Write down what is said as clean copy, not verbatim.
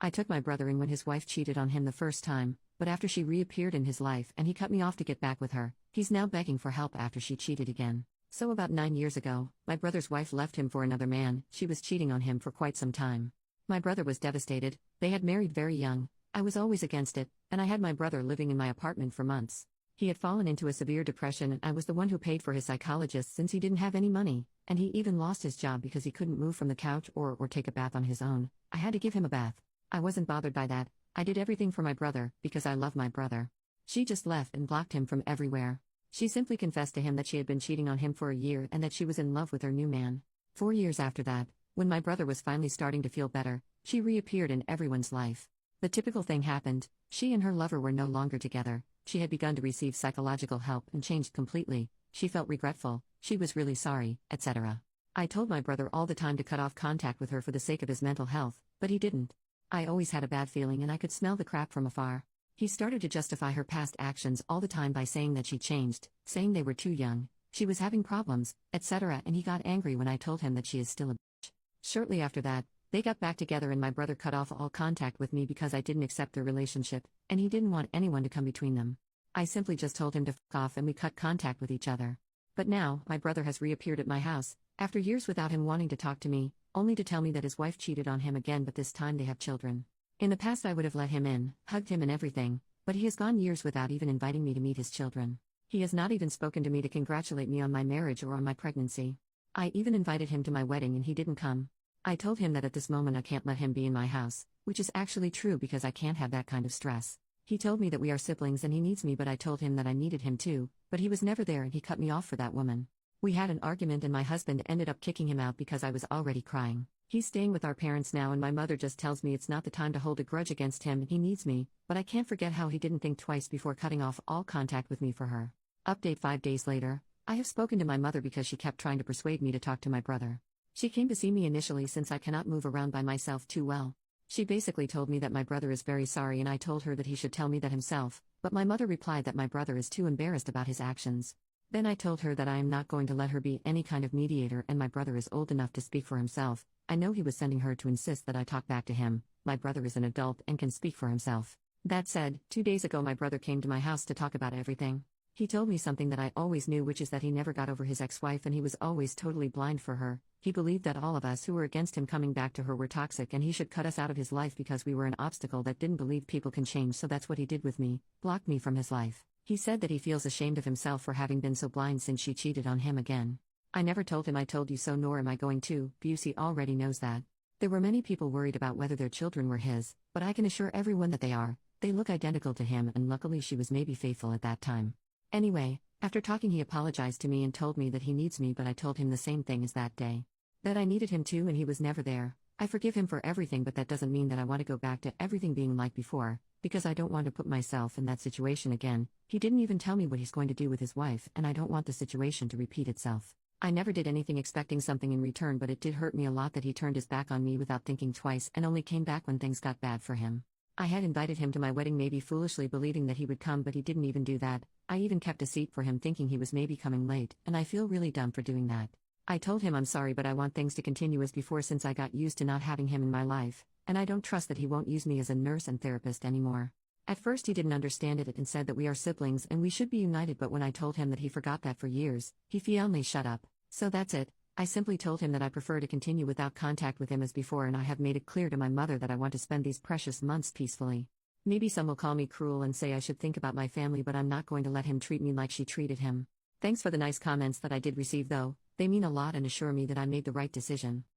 I took my brother in when his wife cheated on him the first time, but after she reappeared in his life and he cut me off to get back with her, he's now begging for help after she cheated again. So about 9 years ago, my brother's wife left him for another man. She was cheating on him for quite some time. My brother was devastated. They had married very young. I was always against it, and I had my brother living in my apartment for months. He had fallen into a severe depression and I was the one who paid for his psychologist since he didn't have any money, and he even lost his job because he couldn't move from the couch or take a bath on his own. I had to give him a bath. I wasn't bothered by that. I did everything for my brother, because I love my brother. She just left and blocked him from everywhere. She simply confessed to him that she had been cheating on him for a year and that she was in love with her new man. 4 years after that, when my brother was finally starting to feel better, she reappeared in everyone's life. The typical thing happened. She and her lover were no longer together. She had begun to receive psychological help and changed completely. She felt regretful, she was really sorry, etc. I told my brother all the time to cut off contact with her for the sake of his mental health, but he didn't. I always had a bad feeling and I could smell the crap from afar. He started to justify her past actions all the time by saying that she changed, saying they were too young, she was having problems, etc. And he got angry when I told him that she is still a bitch. Shortly after that, they got back together and my brother cut off all contact with me because I didn't accept their relationship, and he didn't want anyone to come between them. I simply just told him to fuck off and we cut contact with each other. But now, my brother has reappeared at my house, after years without him wanting to talk to me, only to tell me that his wife cheated on him again, but this time they have children. In the past I would have let him in, hugged him and everything, but he has gone years without even inviting me to meet his children. He has not even spoken to me to congratulate me on my marriage or on my pregnancy. I even invited him to my wedding and he didn't come. I told him that at this moment I can't let him be in my house, which is actually true because I can't have that kind of stress. He told me that we are siblings and he needs me, but I told him that I needed him too, but he was never there and he cut me off for that woman. We had an argument and my husband ended up kicking him out because I was already crying. He's staying with our parents now and my mother just tells me it's not the time to hold a grudge against him and he needs me, but I can't forget how he didn't think twice before cutting off all contact with me for her. Update 5 days later, I have spoken to my mother because she kept trying to persuade me to talk to my brother. She came to see me initially since I cannot move around by myself too well. She basically told me that my brother is very sorry and I told her that he should tell me that himself, but my mother replied that my brother is too embarrassed about his actions. Then I told her that I am not going to let her be any kind of mediator and my brother is old enough to speak for himself. I know he was sending her to insist that I talk back to him. My brother is an adult and can speak for himself. That said, 2 days ago my brother came to my house to talk about everything. He told me something that I always knew, which is that he never got over his ex-wife and he was always totally blind for her. He believed that all of us who were against him coming back to her were toxic and he should cut us out of his life because we were an obstacle that didn't believe people can change, so that's what he did with me, blocked me from his life. He said that he feels ashamed of himself for having been so blind since she cheated on him again. I never told him I told you so, nor am I going to. Busey already knows that. There were many people worried about whether their children were his, but I can assure everyone that they are. They look identical to him and luckily she was maybe faithful at that time. Anyway, after talking he apologized to me and told me that he needs me, but I told him the same thing as that day. That I needed him too and he was never there. I forgive him for everything, but that doesn't mean that I want to go back to everything being like before, because I don't want to put myself in that situation again. He didn't even tell me what he's going to do with his wife and I don't want the situation to repeat itself. I never did anything expecting something in return, but it did hurt me a lot that he turned his back on me without thinking twice and only came back when things got bad for him. I had invited him to my wedding, maybe foolishly believing that he would come, but he didn't even do that. I even kept a seat for him thinking he was maybe coming late, and I feel really dumb for doing that. I told him I'm sorry, but I want things to continue as before since I got used to not having him in my life, and I don't trust that he won't use me as a nurse and therapist anymore. At first he didn't understand it and said that we are siblings and we should be united, but when I told him that he forgot that for years, he finally shut up. So that's it. I simply told him that I prefer to continue without contact with him as before, and I have made it clear to my mother that I want to spend these precious months peacefully. Maybe some will call me cruel and say I should think about my family, but I'm not going to let him treat me like she treated him. Thanks for the nice comments that I did receive though, they mean a lot and assure me that I made the right decision.